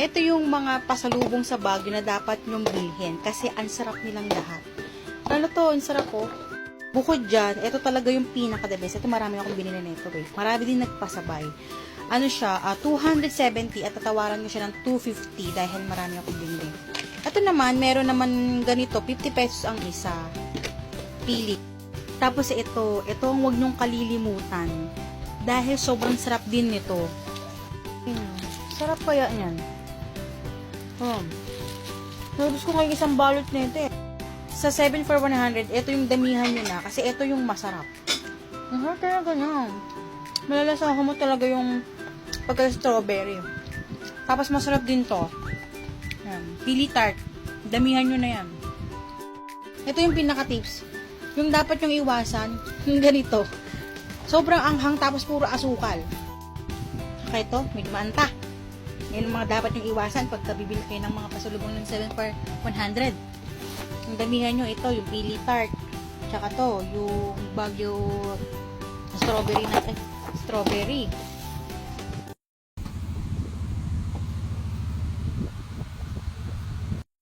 Ito yung mga pasalubong sa Baguio na dapat nyong bilhin kasi ang sarap nilang lahat. Ano to? Ang sarap po. Bukod dyan, ito talaga yung pinaka-the best. Ito marami akong binili nito eh. Marami din nagpasabay. Ano siya, 270 at tatawaran ko siya ng 250 dahil marami akong binili. Ito naman, meron naman ganito, 50 pesos ang isa. Pili. Tapos ito ang huwag nyong kalilimutan. Dahil sobrang sarap din nito. Sarap kaya niyan. Nabos ko kayo isang balot nito eh. Sa 7 for 100, ito yung damihan nyo na. Kasi ito yung masarap. Talaga na. Malalasahan mo talaga yung pagka-strawberry. Tapos masarap din to. Yan. Pili tart. Damihan nyo na yan. Ito yung pinaka-tips. Yung dapat yung iwasan, yung ganito. Sobrang anghang tapos puro asukal. Kaya ito, medyo maanta. Yan ang mga dapat yung iwasan pagka bibili kayo ng mga pasalubong ng 7 for 100. Yung damihan nyo, ito, yung pili tart. Tsaka to, yung Baguio strawberry.